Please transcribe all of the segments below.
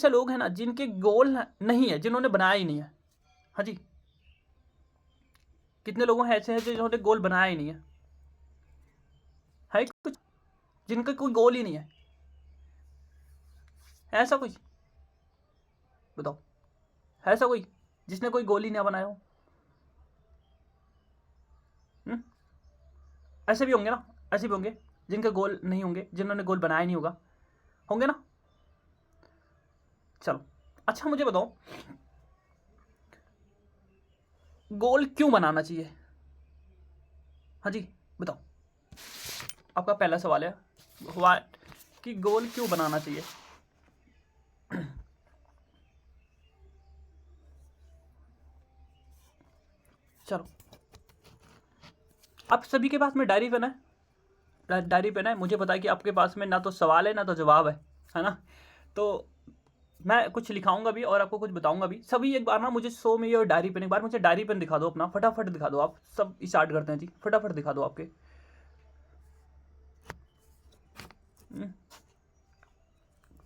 ऐसे लोग हैं ना जिनके गोल नहीं है, जिन्होंने बनाया ही नहीं है। हाँ जी, कितने लोगों ऐसे हैं जिन्होंने गोल बनाया ही नहीं है कुछ, जिनका कोई गोल ही नहीं है? ऐसा कोई बताओ, ऐसा कोई जिसने कोई गोल ही ना बनाया हो? ऐसे भी होंगे ना, ऐसे भी होंगे जिनके गोल नहीं होंगे, जिन्होंने गोल बनाया नहीं होगा, होंगे ना। चलो अच्छा मुझे बताओ, गोल क्यों बनाना चाहिए? हाँ जी बताओ, आपका पहला सवाल है हुआ कि गोल क्यों बनाना चाहिए। चलो, आप सभी के पास में डायरी पेन है? डायरी पेन है? मुझे पता है कि आपके पास में ना तो सवाल है ना तो जवाब है ना? तो मैं कुछ लिखाऊंगा भी और आपको कुछ बताऊंगा भी। सभी एक बार ना मुझे शो में ये डायरी पेन, एक बार मुझे डायरी पेन दिखा दो अपना, फटाफट दिखा दो। आप सब स्टार्ट करते हैं जी, फटाफट दिखा दो आपके।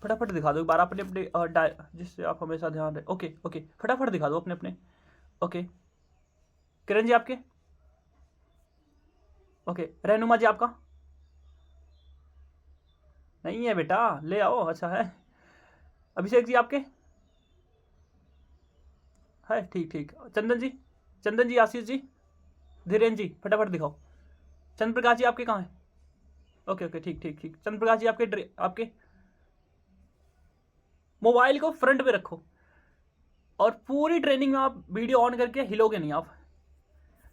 फटाफट दिखा दो एक बार अपने अपने जिससे आप हमेशा ध्यान रहे। ओके ओके, फटाफट दिखा दो अपने अपने। ओके, किरण जी आपके? ओके, रहनुमा जी आपका? नहीं है बेटा, ले आओ। अच्छा है, अभिषेक जी आपके? है, ठीक ठीक। चंदन जी, चंदन जी, आशीष जी, धीरेन्द्र जी, फटाफट दिखाओ। चंद्र प्रकाश जी आपके कहाँ है? ओके ओके, ठीक ठीक ठीक। चंद्र प्रकाश जी आपके आपके मोबाइल को फ्रंट पे रखो और पूरी ट्रेनिंग में आप वीडियो ऑन करके हिलोगे नहीं आप,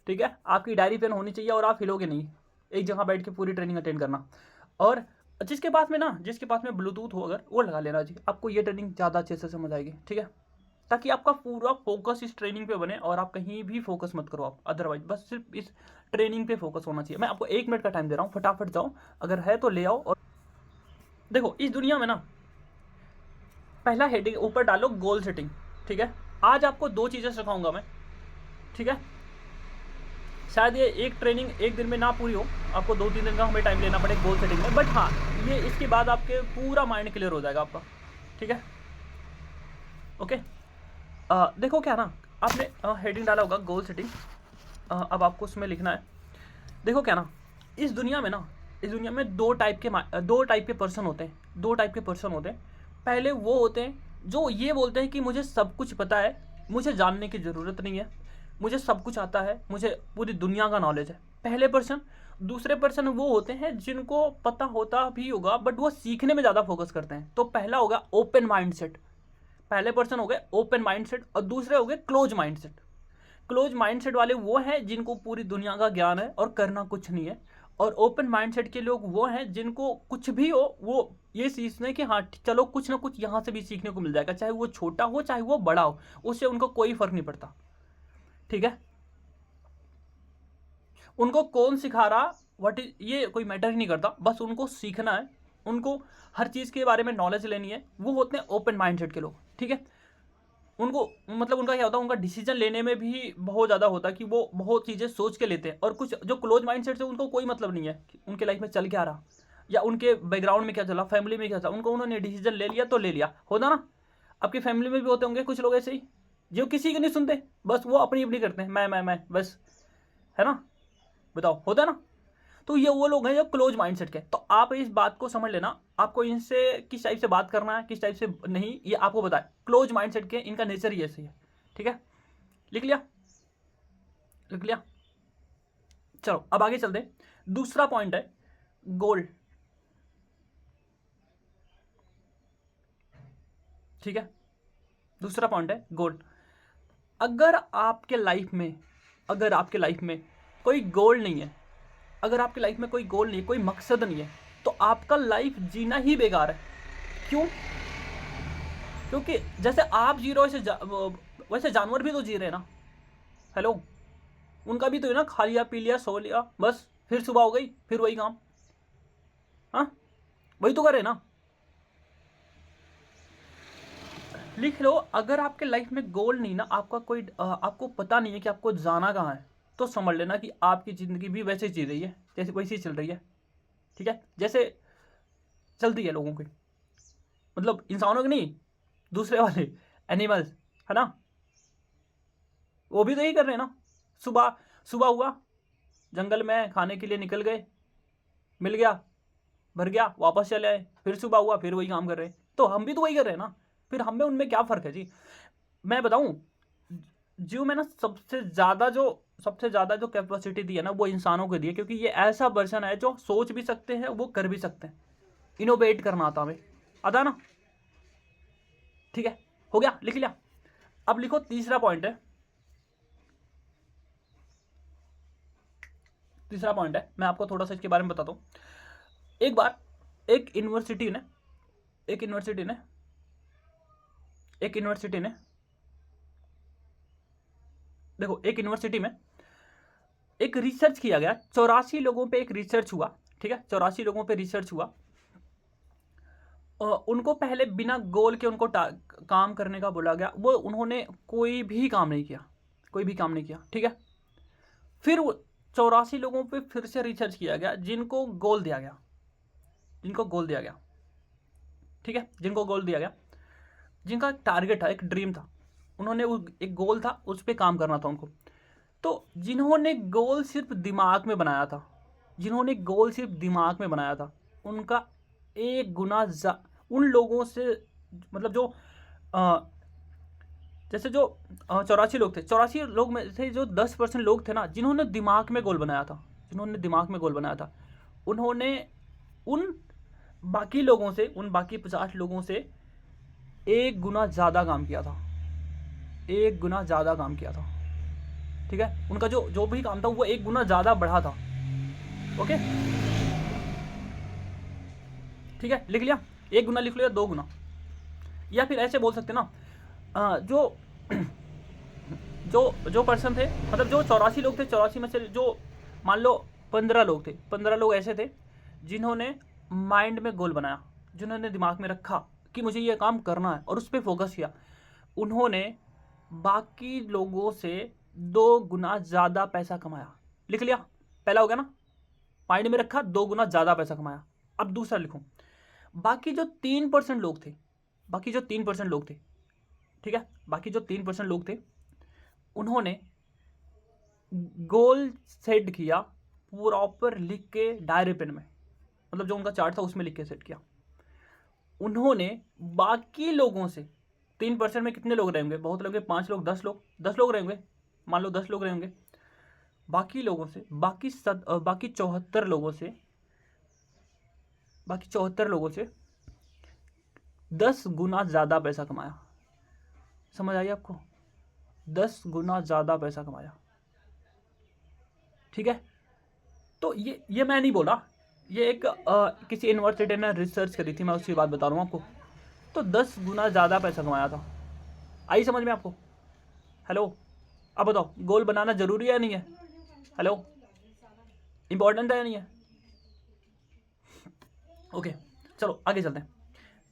ठीक है? आपकी डायरी पेन होनी चाहिए और आप हिलोगे नहीं, एक जगह बैठ के पूरी ट्रेनिंग अटेंड करना। और जिसके पास में ब्लूटूथ हो अगर, वो लगा लेना जी, आपको ये ट्रेनिंग ज़्यादा अच्छे से समझ आएगी, ठीक है? ताकि आपका पूरा फोकस इस ट्रेनिंग पे बने और आप कहीं भी फोकस मत करो आप, अदरवाइज बस सिर्फ इस ट्रेनिंग पे फोकस होना चाहिए। मैं आपको 1 मिनट का टाइम दे रहा हूँ, फटाफट जाओ, अगर है तो ले आओ। और देखो इस दुनिया में ना, पहला हेडिंग ऊपर डालो गोल सेटिंग, ठीक है? आज आपको 2 चीज़ें सिखाऊंगा मैं, ठीक है? शायद ये एक ट्रेनिंग एक दिन में ना पूरी हो, आपको 2-3 दिन का हमें टाइम लेना पड़े गोल सेटिंग में, बट हाँ ये इसके बाद आपके पूरा माइंड क्लियर हो जाएगा आपका, ठीक है? ओके, देखो क्या ना, आपने हेडिंग डाला होगा गोल सेटिंग, अब आपको उसमें लिखना है। देखो क्या ना, इस दुनिया में ना, इस दुनिया में 2 टाइप के पर्सन होते हैं, 2 टाइप के पर्सन होते हैं। पहले वो होते हैं जो ये बोलते हैं कि मुझे सब कुछ पता है, मुझे जानने की ज़रूरत नहीं है, मुझे सब कुछ आता है, मुझे पूरी दुनिया का नॉलेज है, पहले पर्सन। दूसरे पर्सन वो होते हैं जिनको पता होता भी होगा बट वो सीखने में ज़्यादा फोकस करते हैं। तो पहला होगा ओपन माइंडसेट, पहले पर्सन हो गए ओपन माइंडसेट, और दूसरे हो गए क्लोज माइंडसेट। क्लोज माइंडसेट वाले वो हैं जिनको पूरी दुनिया का ज्ञान है और करना कुछ नहीं है। और ओपन माइंडसेट के लोग वो हैं जिनको कुछ भी हो वो ये सीखते हैं कि हाँ चलो कुछ ना कुछ यहाँ से भी सीखने को मिल जाएगा, चाहे वो छोटा हो चाहे वो बड़ा हो, उससे उनको कोई फर्क नहीं पड़ता, ठीक है? उनको कौन सिखा रहा वट इज ये कोई मैटर ही नहीं करता, बस उनको सीखना है, उनको हर चीज़ के बारे में नॉलेज लेनी है। वो होते हैं ओपन माइंडसेट के लोग, ठीक है? उनको मतलब उनका क्या होता है, उनका डिसीजन लेने में भी बहुत ज़्यादा होता है कि वो बहुत चीज़ें सोच के लेते हैं। और कुछ जो क्लोज माइंडसेट से उनको कोई मतलब नहीं है कि उनके लाइफ में चल क्या रहा या उनके बैकग्राउंड में क्या चला, फैमिली में क्या चला, उनको उन्होंने डिसीजन ले लिया तो ले लिया, होता ना? आपकी फैमिली में भी होते होंगे कुछ लोग ऐसे ही जो किसी की नहीं सुनते, बस वो अपनी अपनी करते हैं, मैं बस, है ना? बताओ, होता है ना? तो ये वो लोग हैं जो क्लोज माइंडसेट के। तो आप इस बात को समझ लेना, आपको इनसे किस टाइप से बात करना है, किस टाइप से नहीं, ये आपको बताए। क्लोज माइंडसेट के इनका नेचर ही ऐसे ही है, ठीक है? लिख लिया, लिख लिया। चलो अब आगे चलते हैं। दूसरा पॉइंट है गोल, ठीक है? दूसरा पॉइंट है गोल। अगर आपके लाइफ में, अगर आपके लाइफ में कोई गोल नहीं है, अगर आपकी लाइफ में कोई गोल नहीं है, कोई मकसद नहीं है, तो आपका लाइफ जीना ही बेकार है। क्यों? क्योंकि जैसे आप जी रहे हो वैसे जानवर भी तो जी रहे हैं ना। हेलो, उनका भी तो है ना, खा लिया पी लिया सो लिया बस, फिर सुबह हो गई फिर वही काम, हाँ वही तो करे ना। लिख लो, अगर आपके लाइफ में गोल नहीं ना, आपका कोई आपको पता नहीं है कि आपको जाना कहाँ है, तो समझ लेना कि आपकी ज़िंदगी भी वैसे ही जी रही है जैसे वैसे ही चल रही है, ठीक है? जैसे चलती है लोगों की, मतलब इंसानों की नहीं, दूसरे वाले एनिमल्स, है ना, वो भी तो यही कर रहे हैं ना। सुबह सुबह हुआ, जंगल में खाने के लिए निकल गए, मिल गया, भर गया, वापस चले आए, फिर सुबह हुआ, फिर वही काम कर रहे हैं। तो हम भी तो वही कर रहे हैं ना, फिर हम में उनमें क्या फ़र्क है जी। मैं बताऊं, जीव में ना सबसे ज़्यादा जो कैपेसिटी दी है ना, वो इंसानों को दी है, क्योंकि ये ऐसा वर्जन है जो सोच भी सकते हैं, वो कर भी सकते हैं। इनोवेट करना आता हमें, आता ना। ठीक है, हो गया, लिख लिया। अब लिखो तीसरा पॉइंट है, तीसरा पॉइंट है, मैं आपको थोड़ा सा इसके बारे में बताता हूँ। एक बार एक यूनिवर्सिटी ने एक यूनिवर्सिटी ने एक यूनिवर्सिटी ने देखो, एक यूनिवर्सिटी में एक रिसर्च किया गया, 84 लोगों पे एक रिसर्च हुआ। ठीक है, 84 लोगों पे रिसर्च हुआ। उनको पहले बिना गोल के उनको काम करने का बोला गया, वो उन्होंने कोई भी काम नहीं किया, कोई भी काम नहीं किया। ठीक है, फिर 84 लोगों पे फिर से रिसर्च किया गया, जिनको गोल दिया गया, जिनको गोल दिया गया। ठीक है, जिनको गोल दिया गया, जिनका टारगेट था, एक ड्रीम था, उन्होंने एक गोल था, उस पर काम करना था उनको। तो जिन्होंने गोल सिर्फ दिमाग में बनाया था, जिन्होंने गोल सिर्फ दिमाग में बनाया था, उनका एक गुना उन लोगों से, मतलब जो जैसे जो 84 लोग थे, 84 लोग में से जो 10% लोग थे ना, जिन्होंने दिमाग में गोल बनाया था, जिन्होंने दिमाग में गोल बनाया था, उन्होंने उन बाकी लोगों से, उन बाकी 50 लोगों से एक गुना ज़्यादा काम किया था, एक गुना ज़्यादा काम किया था। ठीक है, उनका जो जो भी काम था वो एक गुना ज़्यादा बढ़ा था। ओके, ठीक है, लिख लिया, एक गुना लिख लिया, 2 गुना, या फिर ऐसे बोल सकते ना, जो जो जो पर्सन थे, मतलब जो 84 लोग थे, 84 में से जो मान लो 15 लोग थे, 15 लोग ऐसे थे जिन्होंने माइंड में गोल बनाया, जिन्होंने दिमाग में रखा कि मुझे ये काम करना है और उस पर फोकस किया, उन्होंने बाकी लोगों से 2 गुना ज़्यादा पैसा कमाया। लिख लिया, पहला हो गया ना, माइंड में रखा, 2 गुना ज़्यादा पैसा कमाया। अब दूसरा लिखूं, बाकी जो 3% लोग थे, बाकी जो 3% लोग थे, ठीक है, बाकी जो 3% लोग थे, उन्होंने गोल सेट किया प्रॉपर लिख के डायरी पेन में, मतलब जो उनका चार्ट था उसमें लिख के सेट किया। उन्होंने बाकी लोगों से, 3% में कितने लोग रहेंगे, बहुत लोग, 5 लोग, 10 लोग रहेंगे, मान लो 10 लोग रहेंगे, बाकी लोगों से, बाकी 74 लोगों से, बाकी 74 लोगों से 10 गुना ज़्यादा पैसा कमाया। समझ आई आपको, 10 गुना ज़्यादा पैसा कमाया। ठीक है, तो ये मैं नहीं बोला, ये एक किसी यूनिवर्सिटी ने रिसर्च करी थी, मैं उसकी बात बता रहा हूँ आपको। तो 10 गुना ज़्यादा पैसा कमाया था। आई समझ में आपको? हेलो, अब बताओ, गोल बनाना ज़रूरी है या नहीं है? हेलो, इंपॉर्टेंट है या नहीं है? ओके, चलो आगे चलते हैं।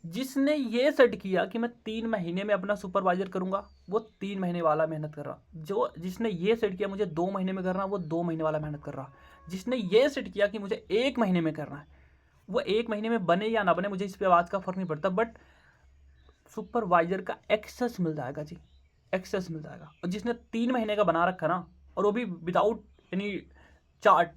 जिसने ये सेट किया कि मैं 3 महीने में अपना सुपरवाइजर करूंगा, वो 3 महीने वाला मेहनत कर रहा। जो जिसने ये सेट किया मुझे 2 महीने में करना, वो 2 महीने वाला मेहनत कर रहा। जिसने ये सेट किया कि मुझे 1 महीने में करना है, वो 1 महीने में बने या ना बने, मुझे इस पर आवाज़ का फर्क नहीं पड़ता, बट सुपरवाइजर का एक्सेस मिल जाएगा जी, एक्सेस मिल जाएगा। और जिसने 3 महीने का बना रखा ना, और वो भी विदाउट एनी चार्ट,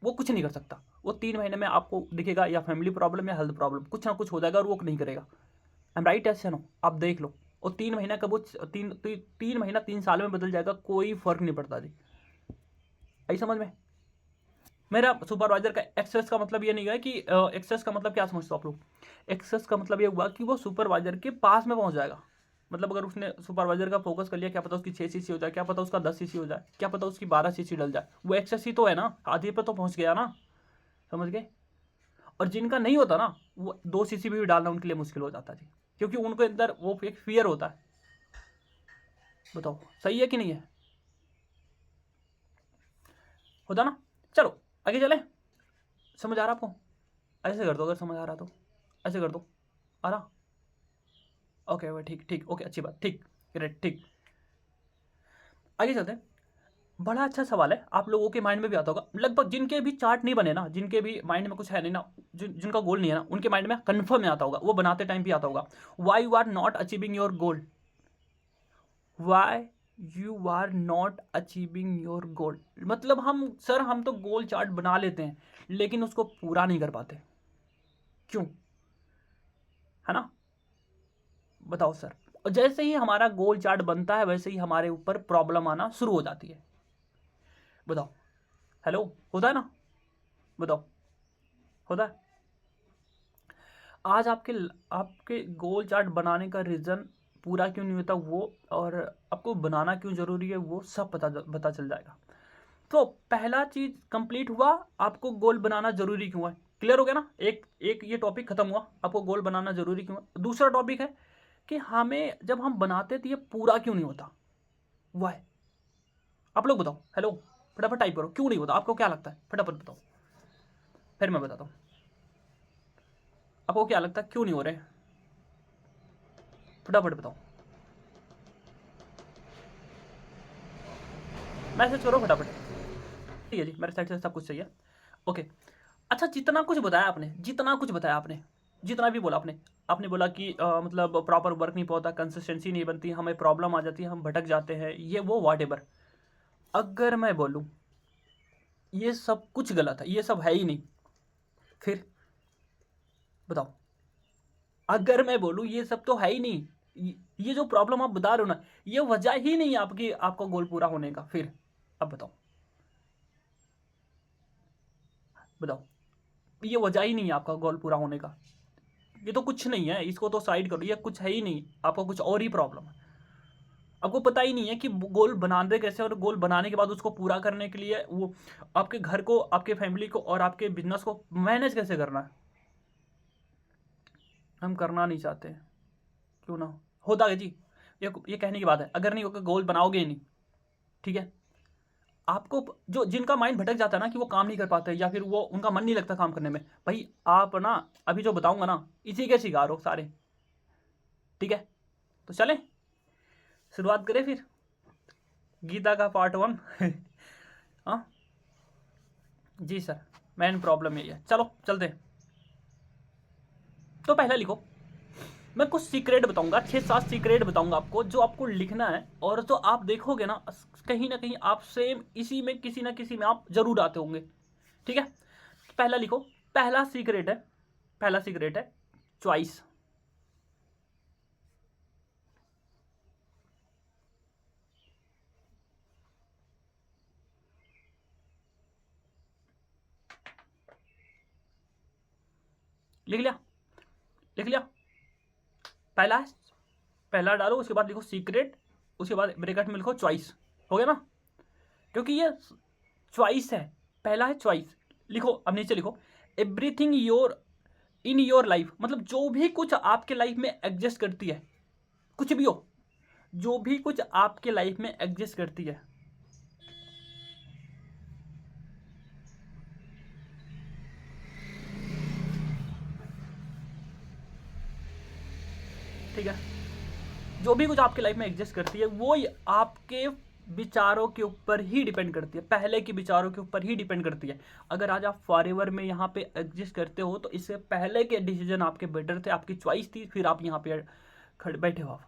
वो कुछ नहीं कर सकता। वो 3 महीने में आपको दिखेगा या फैमिली प्रॉब्लम या हेल्थ प्रॉब्लम, कुछ ना कुछ हो जाएगा और वो नहीं करेगा। आई एम राइट, ऐसे नो, आप देख लो। और 3 महीना कब वो 3 महीना 3 साल में बदल जाएगा, कोई फर्क नहीं पड़ता जी। आई समझ में? मेरा सुपरवाइजर का एक्सेस का मतलब ये नहीं है कि एक्सेस का मतलब क्या समझते हो आप लोग? एक्सेस का मतलब ये हुआ कि वो सुपरवाइजर के पास में पहुंच जाएगा। मतलब अगर उसने सुपरवाइजर का फोकस कर लिया, क्या पता उसकी 6 सीसी हो जाए, क्या पता उसका 10 सीसी हो जाए, क्या पता उसकी 12 सीसी डल जाए, वो एक्सेस ही तो है ना, आधे पे तो पहुंच गया ना। समझ गए? और जिनका नहीं होता ना, वो 2 सीसी भी डालना उनके लिए मुश्किल हो जाता है जी, क्योंकि उनके अंदर वो एक फियर होता है। बताओ सही है कि नहीं है? होता ना। चलो आगे चले, समझ आ रहा आपको? ऐसे कर दो अगर समझ आ रहा तो, ऐसे कर दो, आ रहा? ओके भाई, ठीक ठीक, ओके, अच्छी बात, ठीक, ग्रेट, ठीक। आगे चलते हैं। बड़ा अच्छा सवाल है, आप लोगों के माइंड में भी आता होगा। लगभग जिनके भी चार्ट नहीं बने ना, जिनके भी माइंड में कुछ है नहीं ना, जिनका गोल नहीं है ना, उनके माइंड में कन्फर्म में आता होगा, वो बनाते टाइम भी आता होगा। Why you are not achieving your goal, why you are not achieving your goal, मतलब हम तो गोल चार्ट बना लेते हैं लेकिन उसको पूरा नहीं कर पाते, क्यों? है ना? बताओ सर। और जैसे ही हमारा गोल चार्ट बनता है वैसे ही हमारे ऊपर प्रॉब्लम आना शुरू हो जाती है। बताओ, हेलो, होता है ना? बताओ, होता है? आज आपके आपके गोल चार्ट बनाने का रीज़न पूरा क्यों नहीं होता वो, और आपको बनाना क्यों ज़रूरी है वो सब पता चल जाएगा। तो पहला चीज़ कंप्लीट हुआ, आपको गोल बनाना ज़रूरी क्यों है, क्लियर हो गया ना? एक एक ये टॉपिक खत्म हुआ, आपको गोल बनाना ज़रूरी क्यों है। दूसरा टॉपिक है कि हमें जब हम बनाते तो ये पूरा क्यों नहीं होता, वाई? आप लोग बताओ, हेलो, फटाफट टाइप करो, क्यों नहीं होता, आपको क्या लगता है, फटाफट बताओ, फिर मैं बताता हूँ आपको क्या लगता है क्यों नहीं हो रहे, फटाफट बताओ, मैसेज करो फटाफट। ठीक है जी, मेरे साइड से सब कुछ सही है, ओके। अच्छा, जितना कुछ बताया आपने, जितना भी बोला आपने, आपने बोला कि मतलब प्रॉपर वर्क नहीं होता, कंसिस्टेंसी नहीं बनती, हमें प्रॉब्लम आ जाती है, हम भटक जाते हैं, ये वो वॉट एवर। अगर मैं बोलूँ ये सब कुछ गलत है, ये सब है ही नहीं, फिर बताओ। अगर मैं बोलूँ ये सब तो है ही नहीं, ये जो प्रॉब्लम आप बता रहे हो ना, ये वजह ही नहीं है आपकी, आपका गोल पूरा होने का, फिर अब बताओ, बताओ, ये वजह ही नहीं है आपका गोल पूरा होने का, ये तो कुछ नहीं है, इसको तो साइड करो, ये कुछ है ही नहीं, आपको कुछ और ही प्रॉब्लम है। आपको पता ही नहीं है कि गोल बनाने कैसे, और गोल बनाने के बाद उसको पूरा करने के लिए वो आपके घर को, आपके फैमिली को और आपके बिजनेस को मैनेज कैसे करना है। हम करना नहीं चाहते, क्यों ना होता है जी, ये कहने की बात है, अगर नहीं होगा गोल बनाओगे ही नहीं, ठीक है। आपको जो जिनका माइंड भटक जाता है ना कि वो काम नहीं कर पाते या फिर वो उनका मन नहीं लगता काम करने में, भाई आप ना अभी जो बताऊंगा ना इसी के शिकार हो सारे, ठीक है। तो चलें, शुरुआत करें फिर गीता का पार्ट 1। हाँ जी सर, मेन प्रॉब्लम यही है, चलो चलते हैं। तो पहला लिखो, मैं कुछ सीक्रेट बताऊंगा, 6-7 सीक्रेट बताऊंगा आपको, जो आपको लिखना है, और जो आप देखोगे ना कहीं आप सेम इसी में किसी ना किसी में आप जरूर आते होंगे, ठीक है। पहला लिखो, पहला सीक्रेट है, पहला सीक्रेट है चॉइस। लिख लिया, लिख लिया, पहला है, पहला डालो, उसके बाद लिखो सीक्रेट, उसके बाद ब्रैकेट में लिखो चॉइस, हो गया ना? क्योंकि ये चॉइस है, पहला है चॉइस। लिखो, अब नीचे लिखो, everything your in your life, मतलब जो भी कुछ आपके लाइफ में एग्जिस्ट करती है, कुछ भी हो, जो भी कुछ आपके लाइफ में एग्जिस्ट करती है, ठीक है, जो भी कुछ आपके लाइफ में एग्जिस्ट करती है वो आपके विचारों के ऊपर ही डिपेंड करती है, पहले के विचारों के ऊपर ही डिपेंड करती है। अगर आज आप फॉरएवर में यहाँ पे एग्जिस्ट करते हो तो इससे पहले के डिसीजन आपके बेटर थे, आपकी चॉइस थी, फिर आप यहाँ पे खड़े बैठे हो।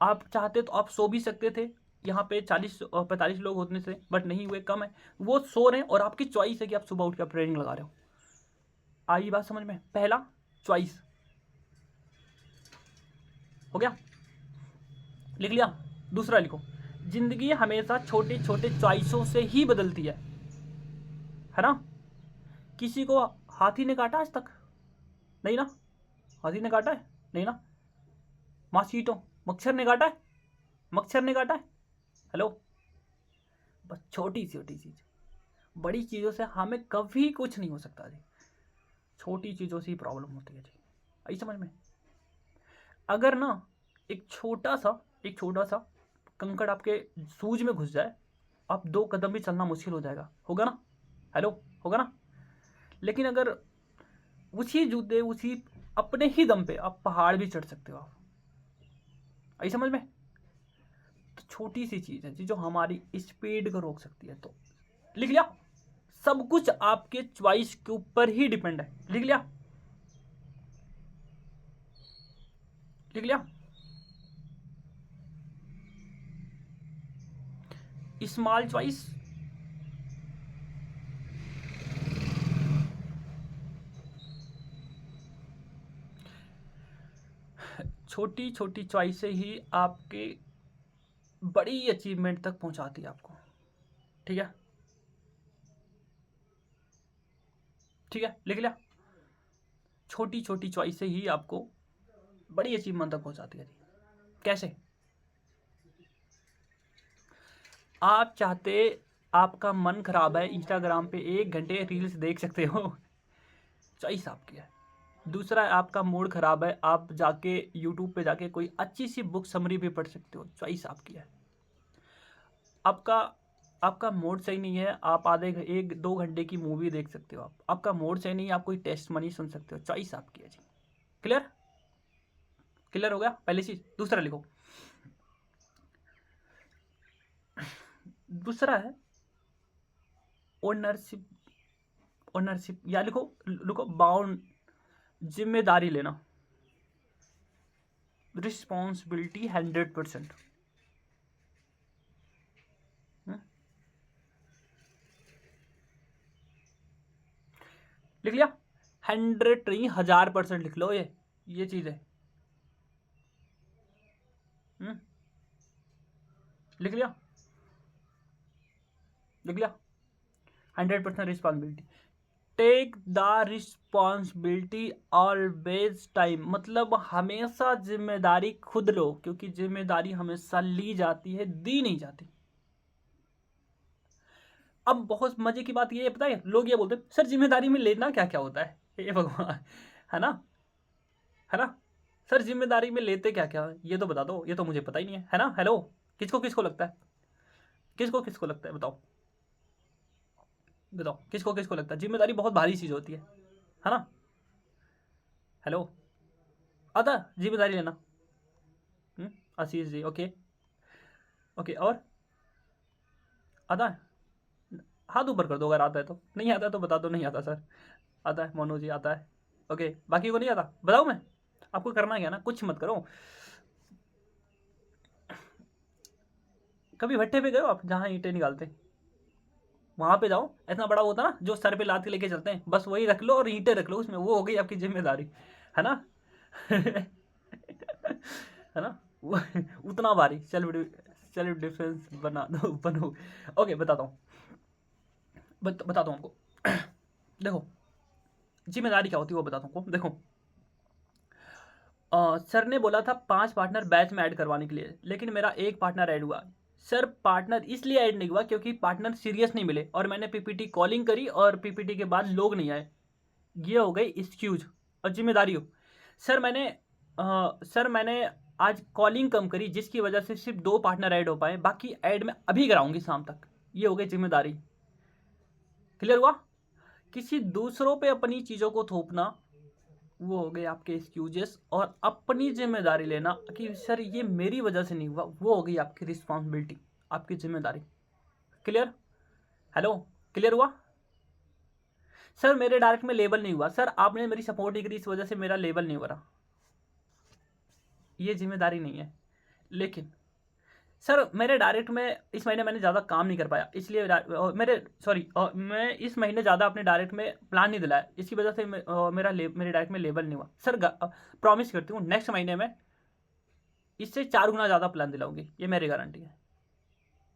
आप चाहते तो आप सो भी सकते थे, यहाँ पे 40-45 लोग होने से, बट नहीं हुए, कम है, वो सो रहे हैं, और आपकी चॉइस है कि आप सुबह उठ के आप ट्रेनिंग लगा रहे हो। आई बात समझ में? पहला चॉइस हो गया, लिख लिया। दूसरा लिखो, जिंदगी हमेशा छोटे छोटे चॉइसों से ही बदलती है ना? किसी को हाथी ने काटा आज तक? नहीं ना? हाथी ने काटा है? नहीं ना? मॉस्किटो, मच्छर ने काटा है? मच्छर ने काटा है? हेलो, बस छोटी छोटी चीज, बड़ी चीज़ों से हमें कभी कुछ नहीं हो सकता जी, छोटी चीज़ों से ही प्रॉब्लम होती है जी। आई समझ में? अगर ना एक छोटा सा कंकड़ आपके सूज में घुस जाए, आप 2 कदम भी चलना मुश्किल हो जाएगा, होगा ना? हेलो, होगा ना? लेकिन अगर उसी जूते, उसी अपने ही दम पे आप पहाड़ भी चढ़ सकते हो आप। आई समझ में? तो छोटी सी चीज़ है जो हमारी स्पीड को रोक सकती है। तो लिख लिया, सब कुछ आपके चॉइस के ऊपर ही डिपेंड है। लिख लिया, लिख लिया। स्मॉल चॉइस, छोटी छोटी चॉइसें ही आपके बड़ी अचीवमेंट तक पहुंचाती है आपको। ठीक है, ठीक है, लिख लिया। छोटी छोटी चॉइसें ही आपको बड़ी अचीवमेंट तक पहुंचाती है। कैसे? आप चाहते, आपका मन खराब है, इंस्टाग्राम पे 1 घंटे रील्स देख सकते हो, चॉइस आपकी है। दूसरा, आपका मूड खराब है, आप जाके यूट्यूब पे जाके कोई अच्छी सी बुक समरी भी पढ़ सकते हो, चॉइस आपकी है। आपका आपका मूड सही नहीं है, आप आधे 1-2 घंटे की मूवी देख सकते हो। आपका मूड सही नहीं है, आप कोई टेस्ट मनी सुन सकते हो, चॉइस आपकी है जी। क्लियर? क्लियर हो गया पहली चीज। दूसरा लिखो, दूसरा है ओनरशिप। ओनरशिप या लिखो बाउंड, जिम्मेदारी लेना, रिस्पॉन्सिबिलिटी 100%। लिख लिया, 100 नहीं 1000% लिख लो, ये चीज है। लिख लिया, लिख लिया। 100% responsibility, take the responsibility always time, मतलब हमेशा जिम्मेदारी खुद लो, क्योंकि जिम्मेदारी हमेशा ली जाती है, दी नहीं जाती। अब बहुत मजे की बात ये है, पता है, लोग ये बोलते हैं सर जिम्मेदारी में लेना क्या क्या होता है, ये भगवान, है ना, है ना, सर जिम्मेदारी में लेते क्या क्या, ये तो बता दो, ये तो मुझे पता ही नहीं है ना। हेलो, किसको किसको लगता है, किसको किसको लगता है, बताओ बताओ, किसको किसको लगता है जिम्मेदारी बहुत भारी चीज होती है ना। हेलो, आता जिम्मेदारी लेना? आशीष जी, ओके ओके, और आता है? हाथ ऊपर कर दो अगर आता है तो, नहीं आता है तो बता दो नहीं आता सर। आता है मोनू जी, आता है, ओके, बाकी को नहीं आता, बताओ मैं आपको करना क्या ना, कुछ मत करो। कभी भट्टे पे गए हो आप, जहाँ ईंटें निकालते, वहां पे जाओ, इतना बड़ा होता ना जो सर पे लाद के लेके चलते हैं, बस वही रख लो और ईंटें रख लो उसमें, वो हो गई आपकी जिम्मेदारी, है ना। है ना, उतना भारी सेल्फ डिफेंस बना दो, बनो। ओके, बताता हूँ, बताता हूँ आपको। देखो, जिम्मेदारी क्या होती है वो बताता हूँ। देखो, सर ने बोला था 5 पार्टनर बैच में ऐड करवाने के लिए, लेकिन मेरा एक पार्टनर ऐड हुआ। सर पार्टनर इसलिए ऐड नहीं हुआ क्योंकि पार्टनर सीरियस नहीं मिले, और मैंने पीपीटी कॉलिंग करी और पीपीटी के बाद लोग नहीं आए। ये हो गई एक्सक्यूज और जिम्मेदारी हो। सर मैंने आज कॉलिंग कम करी जिसकी वजह से सिर्फ 2 पार्टनर ऐड हो पाए, बाकी ऐड मैं अभी कराऊंगी शाम तक। ये हो गई जिम्मेदारी। क्लियर हुआ? किसी दूसरों पे अपनी चीज़ों को थोपना, वो हो गए आपके एक्सक्यूजेस, और अपनी जिम्मेदारी लेना कि सर ये मेरी वजह से नहीं हुआ, वो हो गई आपकी रिस्पॉन्सिबिलिटी, आपकी जिम्मेदारी। क्लियर? हेलो, क्लियर हुआ? सर मेरे डायरेक्ट में लेबल नहीं हुआ, सर आपने मेरी सपोर्ट नहीं करी इस वजह से मेरा लेबल नहीं हो रहा, ये जिम्मेदारी नहीं है। लेकिन सर मेरे डायरेक्ट में इस महीने मैंने ज़्यादा काम नहीं कर पाया, इसलिए मैं इस महीने ज़्यादा अपने डायरेक्ट में प्लान नहीं दिलाया, इसकी वजह से मेरे डायरेक्ट में लेबल नहीं हुआ। सर प्रॉमिस करती हूँ नेक्स्ट महीने में इससे 4 गुना ज़्यादा प्लान दिलाऊंगी, ये मेरी गारंटी है।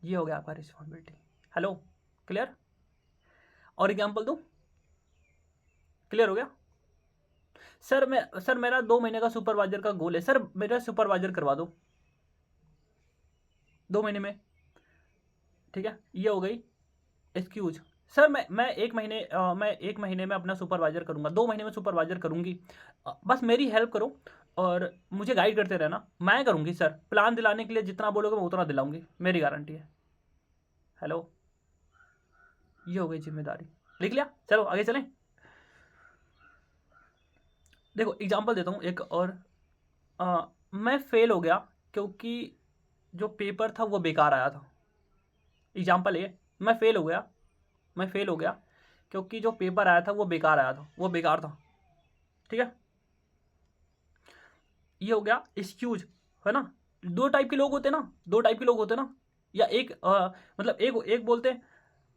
ये हो गया आपका रिस्पॉन्सिबिलिटी। Hello, clear? और एग्जाम्पल दूँ? क्लियर हो गया? सर मेरा 2 महीने का सुपरवाइजर का गोल है, सर मेरा सुपरवाइजर करवा दो 2 महीने में। ठीक है, ये हो गई एक्सक्यूज। सर मैं 1 महीने में अपना सुपरवाइजर करूंगा, 2 महीने में सुपरवाइजर करूंगी, बस मेरी हेल्प करो और मुझे गाइड करते रहना, मैं करूंगी सर, प्लान दिलाने के लिए जितना बोलोगे मैं उतना दिलाऊंगी, मेरी गारंटी है। हेलो, ये हो गई जिम्मेदारी। लिख लिया? चलो आगे चलें। देखो एग्जांपल देता हूँ एक और। मैं फेल हो गया क्योंकि जो पेपर था वो बेकार आया था। एग्जाम्पल ये, मैं फेल हो गया क्योंकि जो पेपर आया था वो बेकार आया था, वो बेकार था, ठीक है। ये हो गया एक्सक्यूज, है ना। दो टाइप के लोग होते ना, या एक मतलब एक एक बोलते हैं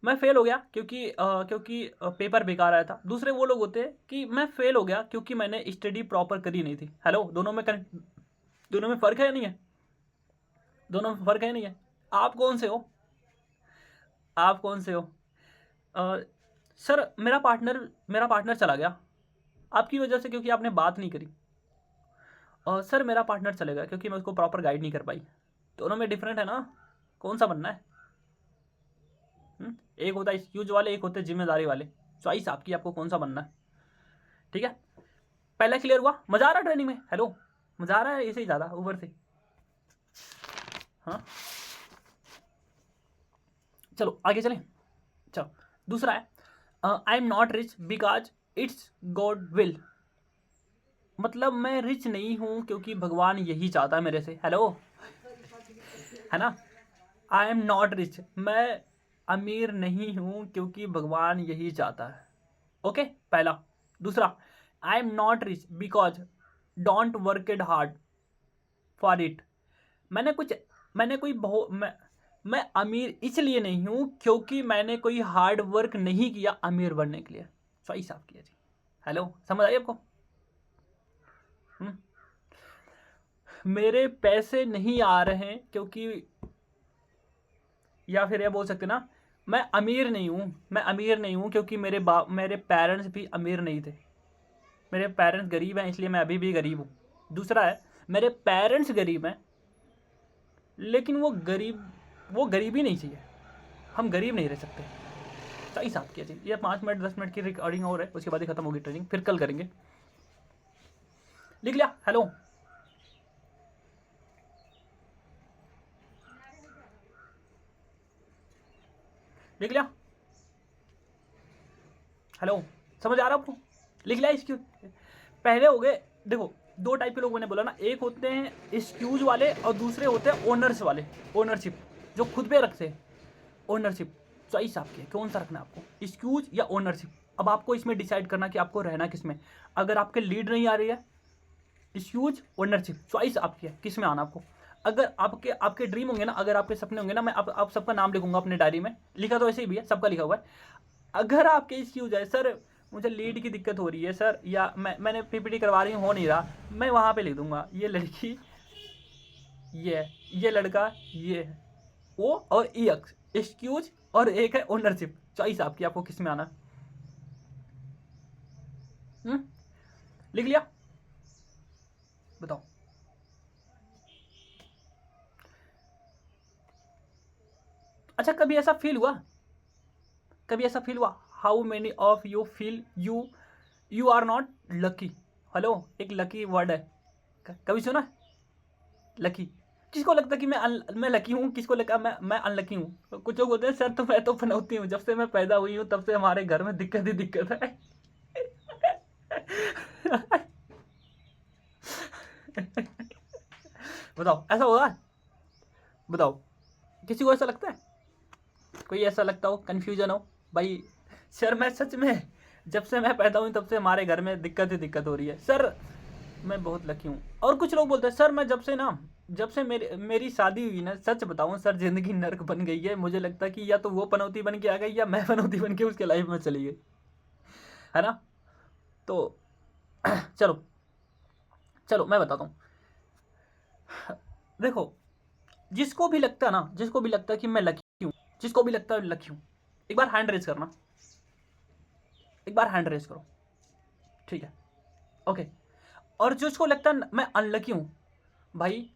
मैं फेल हो गया क्योंकि पेपर बेकार आया था। दूसरे वो लोग होते हैं कि मैं फेल हो गया क्योंकि मैंने स्टडी प्रॉपर करी नहीं थी। हेलो, दोनों में फ़र्क है या नहीं है? दोनों में फ़र्क है नहीं है? आप कौन से हो? आप कौन से हो? अ, सर मेरा पार्टनर चला गया आपकी वजह से क्योंकि आपने बात नहीं करी। सर मेरा पार्टनर चलेगा क्योंकि मैं उसको प्रॉपर गाइड नहीं कर पाई। दोनों में डिफरेंट है ना, कौन सा बनना है? एक होता है एक्सक्यूज वाले, एक होते हैं जिम्मेदारी वाले। चॉइस आपकी, आपको कौन सा बनना है, ठीक है। पहला क्लियर हुआ? मजा आ रहा है ट्रेनिंग में? हेलो, मजा आ रहा है ऐसे ही ज़्यादा ऊपर से? हाँ, चलो आगे चलें। चलो, दूसरा है I am not rich because it's God will. मतलब मैं रिच नहीं हूँ क्योंकि भगवान यही चाहता है मेरे से। हेलो, है ना। आई एम नॉट रिच, मैं अमीर नहीं हूँ क्योंकि भगवान यही चाहता है। ओके, पहला। दूसरा, I am not rich because don't work it hard for it. मैंने कुछ मैंने कोई बहुत मैं अमीर इसलिए नहीं हूँ क्योंकि मैंने कोई हार्ड वर्क नहीं किया अमीर बनने के लिए। सही साफ किया जी। हेलो, समझ आई आपको? हम्म? मेरे पैसे नहीं आ रहे हैं क्योंकि, या फिर ये बोल सकते ना, मैं अमीर नहीं हूँ क्योंकि मेरे पेरेंट्स भी अमीर नहीं थे। मेरे पेरेंट्स गरीब हैं इसलिए मैं अभी भी गरीब हूँ। दूसरा है, मेरे पेरेंट्स गरीब हैं लेकिन वो गरीब ही नहीं चाहिए, हम गरीब नहीं रह सकते। सही साफ किया जी। ये 5 मिनट 10 मिनट की रिकॉर्डिंग और है, उसके बाद ही खत्म होगी ट्रेनिंग, फिर कल करेंगे। लिख लिया? हेलो, लिख लिया? हेलो, समझ आ रहा आपको? लिख लिया? इसक्यूज पहले हो गए। देखो, दो टाइप के लोग मैंने बोला ना, एक होते हैं एक्सक्यूज वाले और दूसरे होते हैं ओनर्स वाले। ओनरशिप जो खुद पे रखते हैं, ओनरशिप। चॉइस आपकी है, कौन सा रखना है आपको, एक्सक्यूज या ओनरशिप। अब आपको इसमें डिसाइड करना कि आपको रहना किस में। अगर आपके लीड नहीं आ रही है, एक्सक्यूज ओनरशिप, चॉइस आपकी है किस में आना आपको। अगर आपके आपके ड्रीम होंगे ना, अगर आपके सपने होंगे ना, मैं आप सबका नाम लिखूंगा अपने डायरी में, लिखा तो ऐसे ही भी है, सबका लिखा हुआ है। अगर आपके एक्सक्यूज है, सर मुझे लीड की दिक्कत हो रही है सर, या मैंने पीपीटी करवा रही हूँ हो नहीं रहा, मैं वहाँ पे लिख दूंगा ये लड़की, ये लड़का, ये है ओ, और ई एक्सक्यूज, और एक है ओनरशिप। चॉइस आपकी, आपको किस में आना। लिख लिया? बताओ। अच्छा, कभी ऐसा फील हुआ, how many of you feel you are not lucky? Hello, एक लकी वर्ड है, कभी सुना? लकी, किसको लगता है कि मैं लकी हूँ, किसको लगता है मैं अनलकी हूँ? कुछ लोग होते हैं सर तो मैं तो पनौती हूँ, जब से मैं पैदा हुई हूँ तब से हमारे घर में दिक्कत ही दिक्कत है। बताओ, ऐसा होगा? बताओ, किसी को ऐसा लगता है? कोई ऐसा लगता हो, कन्फ्यूजन हो भाई? सर मैं सच में जब से मैं पैदा हुई तब से हमारे घर में दिक्कत ही दिक्कत हो रही है सर, मैं बहुत लकी हूँ। और कुछ लोग बोलते हैं सर मैं जब से मेरी शादी हुई ना, सच बताऊँ सर, ज़िंदगी नर्क बन गई है। मुझे लगता है कि या तो वो पनौती बन के आ गई या मैं पनौती बन के उसके लाइफ में चली गई, है ना। तो चलो चलो मैं बताता हूँ। देखो, जिसको भी लगता है कि मैं लकी हूँ, जिसको भी लगता है लकी हूँ, एक बार हैंड रेज करना, एक बार हैंड रेज करो, ठीक है? ओके। और जिसको लगता है मैं अनलकी हूँ, भाई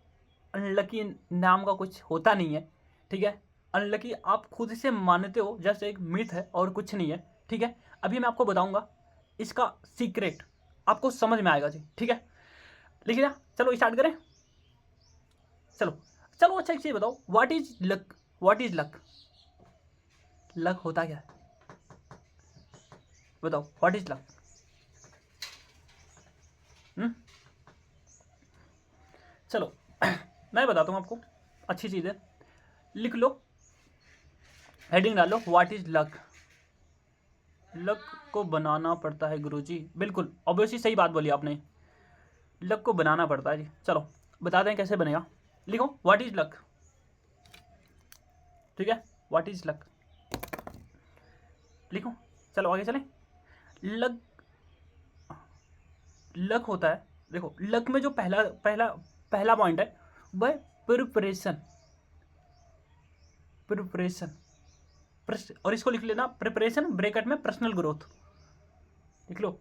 अनलकी नाम का कुछ होता नहीं है, ठीक है। अनलकी आप खुद से मानते हो, जैसे एक मिथ है और कुछ नहीं है, ठीक है। अभी मैं आपको बताऊंगा इसका सीक्रेट, आपको समझ में आएगा जी, ठीक है। लिख लिया? चलो स्टार्ट करें। चलो चलो, अच्छा एक चीज़ बताओ, what is luck? What is luck? Luck होता क्या है? बताओ, व्हाट इज लक? चलो मैं बताता हूँ आपको। अच्छी चीज़ है। लिख लो, हेडिंग डालो, व्हाट इज लक। लक को बनाना पड़ता है गुरुजी, बिल्कुल ऑब्वियसली सही बात बोली आपने, लक को बनाना पड़ता है जी। चलो बताते हैं कैसे बनेगा। लिखो व्हाट इज लक, ठीक है, व्हाट इज लक लिखो। चलो आगे चलें। लक, लक होता है, देखो लक में जो पहला पहला पहला पॉइंट है वह प्रिपरेशन। प्रिपरेशन, और इसको लिख लेना प्रिपरेशन ब्रैकेट में पर्सनल ग्रोथ, लिख लो।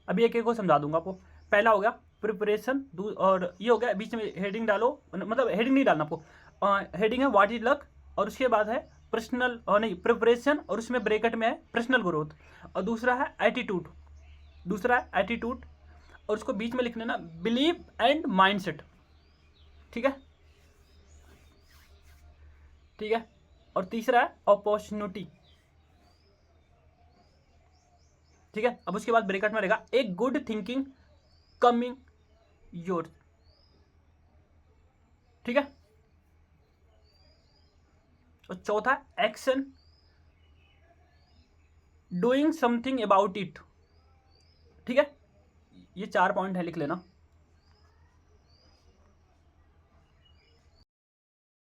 अभी एक एक को समझा दूंगा आपको। पहला हो गया प्रिपरेशन, और ये हो गया, बीच में हेडिंग डालो, मतलब हेडिंग नहीं डालना आपको, हेडिंग है व्हाट इज लक, और उसके बाद है पर्सनल, नहीं प्रिपरेशन, और उसमें ब्रैकेट में है पर्सनल ग्रोथ, और दूसरा है एटीट्यूड, दूसरा है एटीट्यूड, और उसको बीच में लिख लेना बिलीव एंड माइंडसेट, ठीक है, ठीक है, और तीसरा है अपॉर्चुनिटी, ठीक है। अब उसके बाद ब्रैकेट में रहेगा एक गुड थिंकिंग कमिंग योर, ठीक है, और चौथा action doing something about it, ठीक है। ये 4 पॉइंट है, लिख लेना।